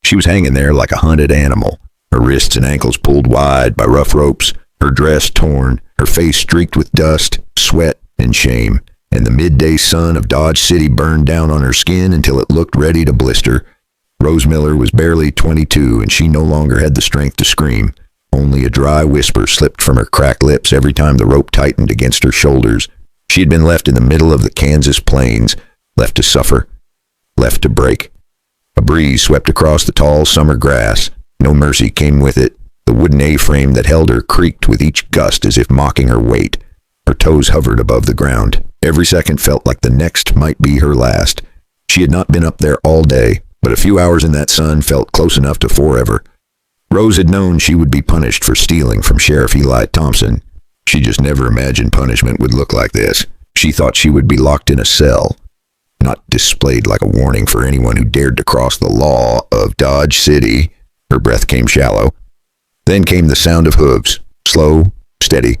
She was hanging there like a hunted animal, her wrists and ankles pulled wide by rough ropes, her dress torn, her face streaked with dust, sweat, and shame, and the midday sun of Dodge City burned down on her skin until it looked ready to blister. Rose Miller was barely 22, and she no longer had the strength to scream. Only a dry whisper slipped from her cracked lips every time the rope tightened against her shoulders. She had been left in the middle of the Kansas plains, left to suffer, left to break. A breeze swept across the tall summer grass. No mercy came with it. The wooden A-frame that held her creaked with each gust as if mocking her weight. Her toes hovered above the ground. Every second felt like the next might be her last. She had not been up there all day, but a few hours in that sun felt close enough to forever. Rose had known she would be punished for stealing from Sheriff Eli Thompson. She just never imagined punishment would look like this. She thought she would be locked in a cell, not displayed like a warning for anyone who dared to cross the law of Dodge City. Her breath came shallow. Then came the sound of hooves, slow, steady,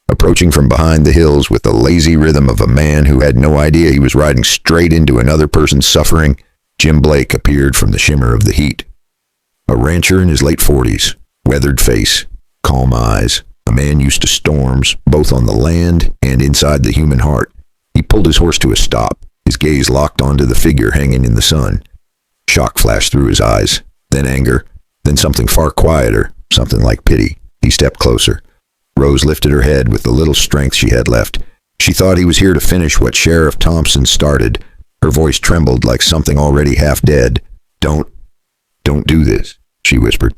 approaching from behind the hills with the lazy rhythm of a man who had no idea he was riding straight into another person's suffering. Jim Blake appeared from the shimmer of the heat. A rancher in his late 40s, weathered face, calm eyes, a man used to storms, both on the land and inside the human heart. He pulled his horse to a stop, his gaze locked onto the figure hanging in the sun. Shock flashed through his eyes, then anger, then something far quieter, something like pity. He stepped closer. Rose lifted her head with the little strength she had left. She thought he was here to finish what Sheriff Thompson started. Her voice trembled like something already half dead. Don't do this, she whispered.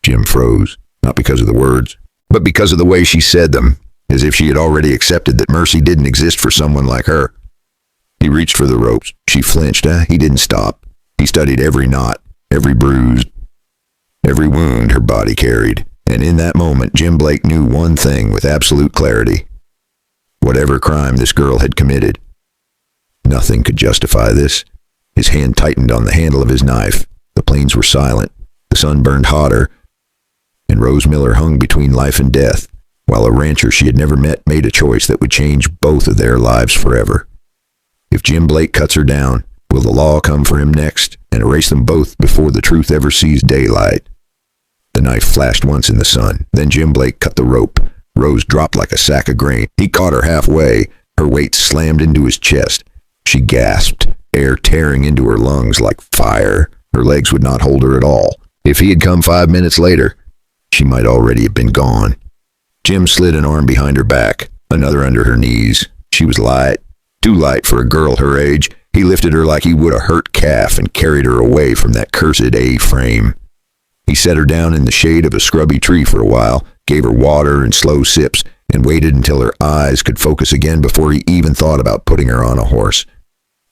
Jim froze, not because of the words, but because of the way she said them, as if she had already accepted that mercy didn't exist for someone like her. He reached for the ropes. She flinched. He didn't stop. He studied every knot, every bruise, every wound her body carried. And in that moment, Jim Blake knew one thing with absolute clarity. Whatever crime this girl had committed, nothing could justify this. His hand tightened on the handle of his knife. The plains were silent. The sun burned hotter, and Rose Miller hung between life and death, while a rancher she had never met made a choice that would change both of their lives forever. If Jim Blake cuts her down, will the law come for him next and erase them both before the truth ever sees daylight? The knife flashed once in the sun. Then Jim Blake cut the rope. Rose dropped like a sack of grain. He caught her halfway. Her weight slammed into his chest. She gasped, air tearing into her lungs like fire. Her legs would not hold her at all. If he had come 5 minutes later, she might already have been gone. Jim slid an arm behind her back, another under her knees. She was light, too light for a girl her age. He lifted her like he would a hurt calf and carried her away from that cursed A-frame. He set her down in the shade of a scrubby tree for a while, gave her water and slow sips, and waited until her eyes could focus again before he even thought about putting her on a horse.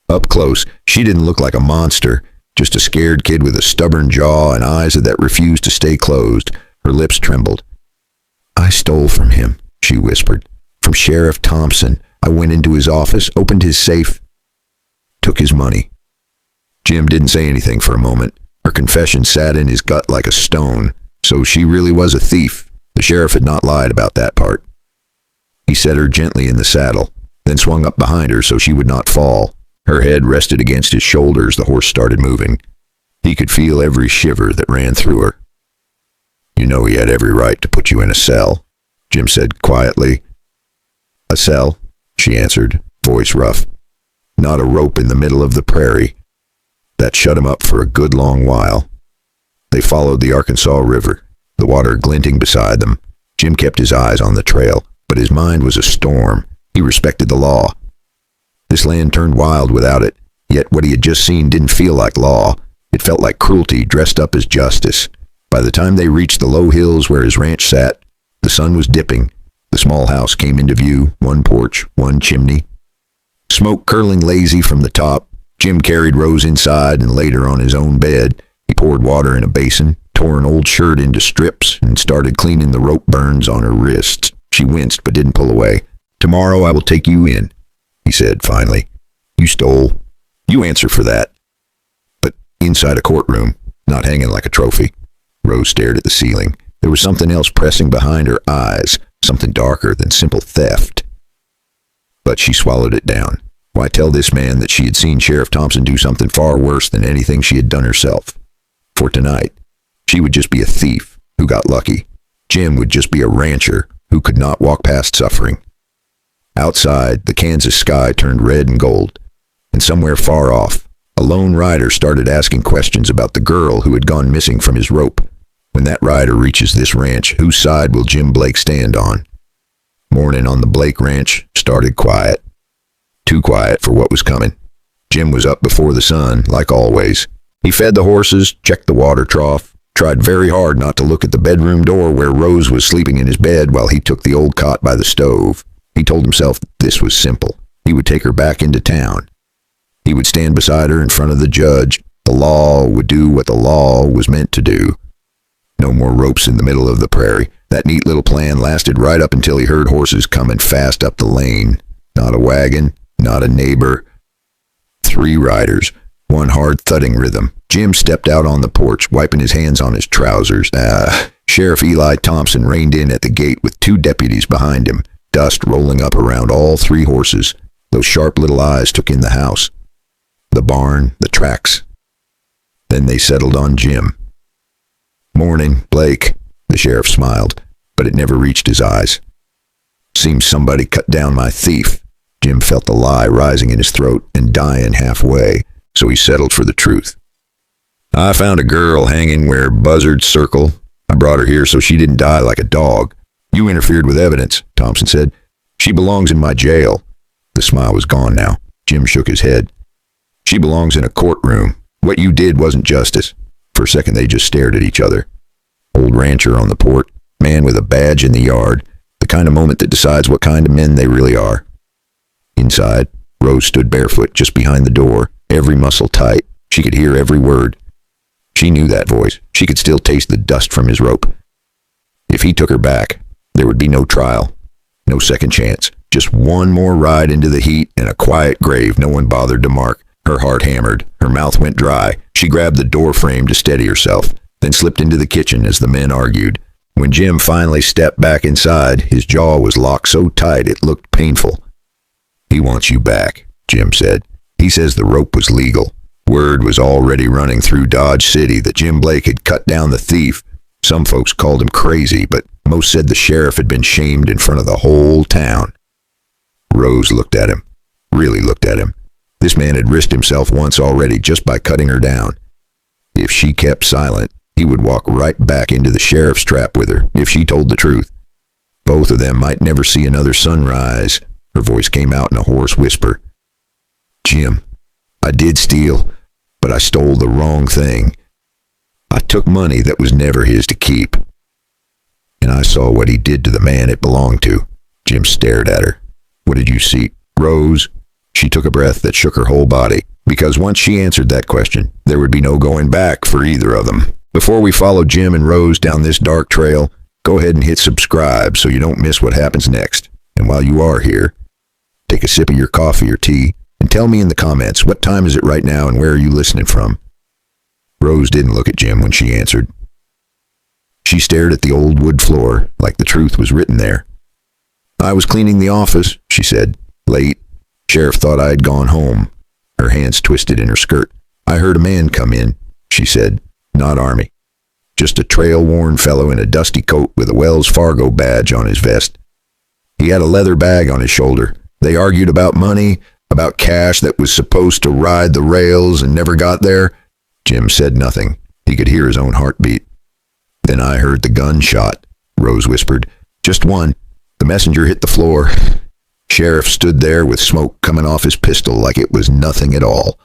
Up close, she didn't look like a monster, just a scared kid with a stubborn jaw and eyes that refused to stay closed. Her lips trembled. "I stole from him," she whispered. "From Sheriff Thompson. I went into his office, opened his safe, took his money." Jim didn't say anything for a moment. Her confession sat in his gut like a stone. So she really was a thief. The sheriff had not lied about that part. He set her gently in the saddle, then swung up behind her so she would not fall. Her head rested against his shoulders. The horse started moving. He could feel every shiver that ran through her. "You know he had every right to put you in a cell," Jim said quietly. "A cell?" she answered, voice rough. "Not a rope in the middle of the prairie. That shut him up for a good long while." They followed the Arkansas River, the water glinting beside them. Jim kept his eyes on the trail, but his mind was a storm. He respected the law. This land turned wild without it, yet what he had just seen didn't feel like law. It felt like cruelty dressed up as justice. By the time they reached the low hills where his ranch sat, the sun was dipping. The small house came into view, one porch, one chimney. Smoke curling lazy from the top. Jim carried Rose inside and laid her on his own bed. He poured water in a basin, tore an old shirt into strips, and started cleaning the rope burns on her wrists. She winced but didn't pull away. "Tomorrow I will take you in," he said finally. "You stole. You answer for that." But inside a courtroom, not hanging like a trophy. Rose stared at the ceiling. There was something else pressing behind her eyes, something darker than simple theft. But she swallowed it down. Why tell this man that she had seen Sheriff Thompson do something far worse than anything she had done herself? For tonight, she would just be a thief who got lucky. Jim would just be a rancher who could not walk past suffering. Outside, the Kansas sky turned red and gold, and somewhere far off, a lone rider started asking questions about the girl who had gone missing from his rope. When that rider reaches this ranch, whose side will Jim Blake stand on? Morning on the Blake ranch started quiet. Too quiet for what was coming. Jim was up before the sun, like always. He fed the horses, checked the water trough, tried very hard not to look at the bedroom door where Rose was sleeping in his bed while he took the old cot by the stove. He told himself this was simple. He would take her back into town. He would stand beside her in front of the judge. The law would do what the law was meant to do. No more ropes in the middle of the prairie. That neat little plan lasted right up until he heard horses coming fast up the lane. Not a wagon, not a neighbor. 3 riders, one hard thudding rhythm. Jim stepped out on the porch, wiping his hands on his trousers. Sheriff Eli Thompson reined in at the gate with 2 deputies behind him, dust rolling up around all 3 horses. Those sharp little eyes took in the house, the barn, the tracks. Then they settled on Jim. "Morning, Blake," the sheriff smiled, but it never reached his eyes. "Seems somebody cut down my thief." Jim felt the lie rising in his throat and dying halfway, so he settled for the truth. "I found a girl hanging where buzzards circle. I brought her here so she didn't die like a dog. You interfered with evidence," Thompson said. "She belongs in my jail." The smile was gone now. Jim shook his head. "She belongs in a courtroom. What you did wasn't justice." For a second they just stared at each other. Old rancher on the port, man with a badge in the yard, the kind of moment that decides what kind of men they really are. Inside, Rose stood barefoot just behind the door, every muscle tight. She could hear every word. She knew that voice. She could still taste the dust from his rope. If he took her back, there would be no trial, no second chance. Just one more ride into the heat and a quiet grave no one bothered to mark. Her heart hammered. Her mouth went dry. She grabbed the door frame to steady herself, then slipped into the kitchen as the men argued. When Jim finally stepped back inside, his jaw was locked so tight it looked painful. "He wants you back," Jim said. "He says the rope was legal." Word was already running through Dodge City that Jim Blake had cut down the thief. Some folks called him crazy, but most said the sheriff had been shamed in front of the whole town. Rose looked at him, really looked at him. This man had risked himself once already just by cutting her down. If she kept silent, he would walk right back into the sheriff's trap with her if she told the truth. Both of them might never see another sunrise. Her voice came out in a hoarse whisper. "Jim, I did steal, but I stole the wrong thing. I took money that was never his to keep. And I saw what he did to the man it belonged to." Jim stared at her. "What did you see, Rose?" She took a breath that shook her whole body, because once she answered that question, there would be no going back for either of them. Before we follow Jim and Rose down this dark trail, go ahead and hit subscribe so you don't miss what happens next. And while you are here, take a sip of your coffee or tea and tell me in the comments, what time is it right now and where are you listening from? Rose didn't look at Jim when she answered. She stared at the old wood floor like the truth was written there. "I was cleaning the office," she said. "Late. Sheriff thought I had gone home." Her hands twisted in her skirt. "I heard a man come in," she said. "Not Army. Just a trail-worn fellow in a dusty coat with a Wells Fargo badge on his vest. He had a leather bag on his shoulder. They argued about money, about cash that was supposed to ride the rails and never got there." Jim said nothing. He could hear his own heartbeat. "Then I heard the gunshot," Rose whispered. "Just one. The messenger hit the floor. Sheriff stood there with smoke coming off his pistol like it was nothing at all."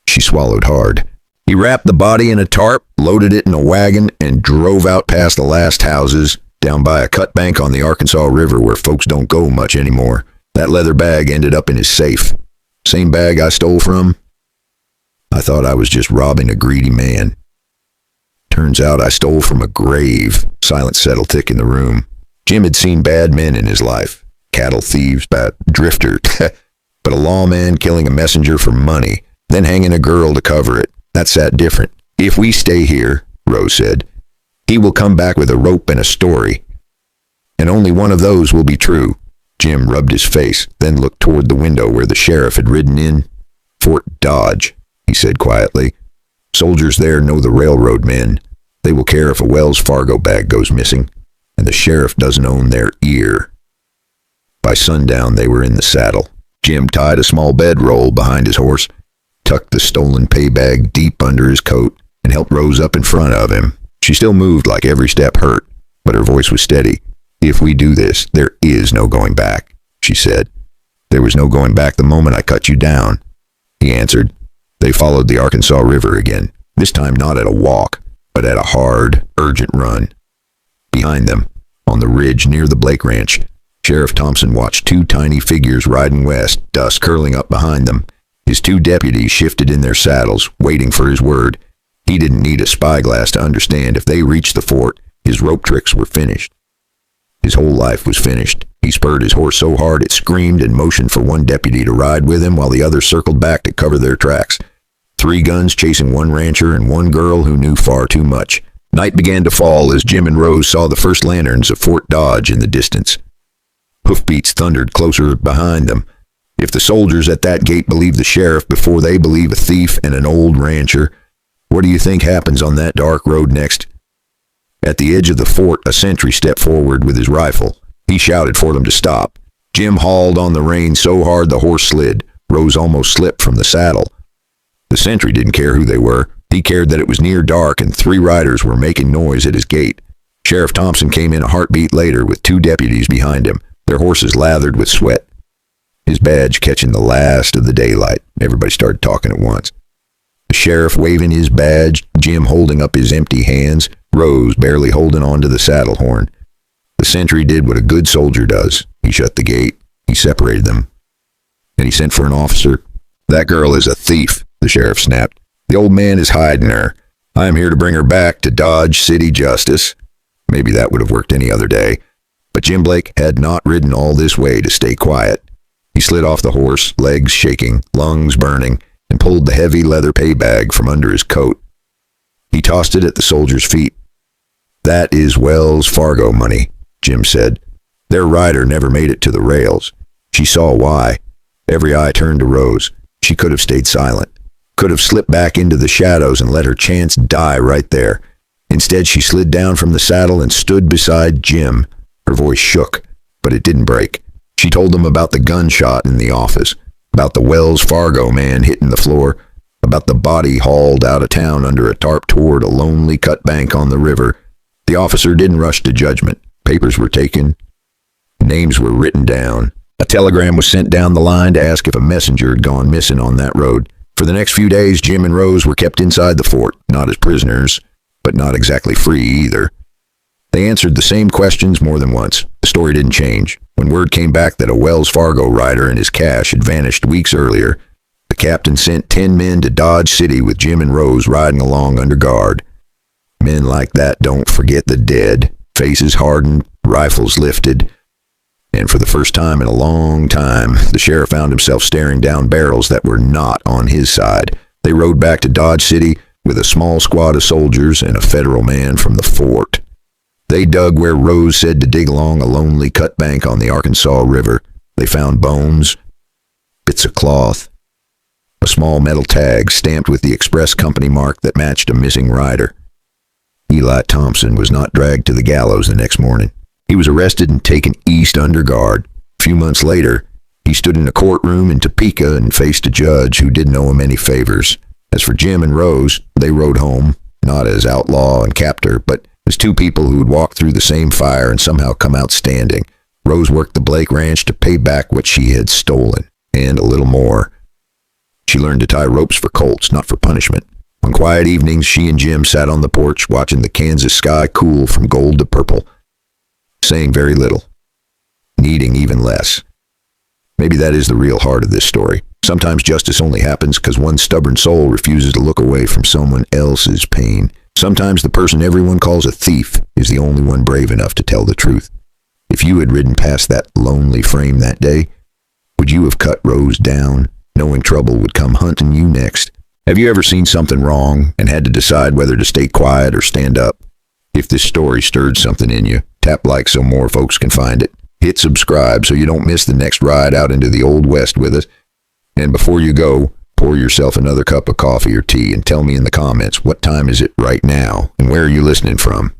She swallowed hard. "He wrapped the body in a tarp, loaded it in a wagon, and drove out past the last houses, down by a cut bank on the Arkansas River where folks don't go much anymore. That leather bag ended up in his safe. Same bag I stole from. I thought I was just robbing a greedy man. Turns out I stole from a grave." Silence settled thick in the room. Jim had seen bad men in his life. Cattle thieves, drifters, but a lawman killing a messenger for money, then hanging a girl to cover it. That sat different. "If we stay here," Rose said, "he will come back with a rope and a story. And only one of those will be true." Jim rubbed his face, then looked toward the window where the sheriff had ridden in. "Fort Dodge," he said quietly. Soldiers there know the railroad men. They will care if a Wells Fargo bag goes missing, and the sheriff doesn't own their ear. By sundown, they were in the saddle. Jim tied a small bedroll behind his horse, tucked the stolen pay bag deep under his coat, and helped Rose up in front of him. She still moved like every step hurt, but her voice was steady. "If we do this, there is no going back," she said. "There was no going back the moment I cut you down," he answered. They followed the Arkansas River again, this time not at a walk, but at a hard, urgent run. Behind them, on the ridge near the Blake Ranch, Sheriff Thompson watched two tiny figures riding west, dust curling up behind them. His two deputies shifted in their saddles, waiting for his word. He didn't need a spyglass to understand if they reached the fort, his rope tricks were finished. His whole life was finished. He spurred his horse so hard it screamed and motioned for one deputy to ride with him while the other circled back to cover their tracks. 3 guns chasing one rancher and one girl who knew far too much. Night began to fall as Jim and Rose saw the first lanterns of Fort Dodge in the distance. Hoofbeats thundered closer behind them. If the soldiers at that gate believe the sheriff before they believe a thief and an old rancher, what do you think happens on that dark road next? At the edge of the fort, a sentry stepped forward with his rifle. He shouted for them to stop. Jim hauled on the rein so hard the horse slid. Rose almost slipped from the saddle. The sentry didn't care who they were. He cared that it was near dark and 3 riders were making noise at his gate. Sheriff Thompson came in a heartbeat later with 2 deputies behind him, their horses lathered with sweat. His badge catching the last of the daylight. Everybody started talking at once. The sheriff waving his badge, Jim holding up his empty hands, Rose barely holding on to the saddle horn. The sentry did what a good soldier does. He shut the gate. He separated them. And he sent for an officer. "That girl is a thief," the sheriff snapped. "The old man is hiding her. I am here to bring her back to Dodge City Justice." Maybe that would have worked any other day. But Jim Blake had not ridden all this way to stay quiet. He slid off the horse, legs shaking, lungs burning, and pulled the heavy leather pay bag from under his coat. He tossed it at the soldier's feet. "That is Wells Fargo money," Jim said. Their rider never made it to the rails. She saw why. Every eye turned to Rose. She could have stayed silent, could have slipped back into the shadows and let her chance die right there. Instead, she slid down from the saddle and stood beside Jim. Her voice shook, but it didn't break. She told them about the gunshot in the office, about the Wells Fargo man hitting the floor, about the body hauled out of town under a tarp toward a lonely cut bank on the river. The officer didn't rush to judgment. Papers were taken. Names were written down. A telegram was sent down the line to ask if a messenger had gone missing on that road. For the next few days, Jim and Rose were kept inside the fort, not as prisoners, but not exactly free either. They answered the same questions more than once. The story didn't change. When word came back that a Wells Fargo rider and his cash had vanished weeks earlier, the captain sent 10 men to Dodge City with Jim and Rose riding along under guard. Men like that don't forget the dead. Faces hardened, rifles lifted. And for the first time in a long time, the sheriff found himself staring down barrels that were not on his side. They rode back to Dodge City with a small squad of soldiers and a federal man from the fort. They dug where Rose said to dig along a lonely cut bank on the Arkansas River. They found bones, bits of cloth, a small metal tag stamped with the express company mark that matched a missing rider. Eli Thompson was not dragged to the gallows the next morning. He was arrested and taken east under guard. A few months later, he stood in a courtroom in Topeka and faced a judge who didn't owe him any favors. As for Jim and Rose, they rode home, not as outlaw and captor, but as 2 people who had walked through the same fire and somehow come out standing. Rose worked the Blake Ranch to pay back what she had stolen, and a little more. She learned to tie ropes for colts, not for punishment. On quiet evenings, she and Jim sat on the porch watching the Kansas sky cool from gold to purple, saying very little, needing even less. Maybe that is the real heart of this story. Sometimes justice only happens because one stubborn soul refuses to look away from someone else's pain. Sometimes the person everyone calls a thief is the only one brave enough to tell the truth. If you had ridden past that lonely frame that day, would you have cut Rose down, knowing trouble would come hunting you next? Have you ever seen something wrong and had to decide whether to stay quiet or stand up? If this story stirred something in you, tap like so more folks can find it. Hit subscribe so you don't miss the next ride out into the Old West with us. And before you go, Pour yourself another cup of coffee or tea and tell me in the comments what time is it right now and where are you listening from.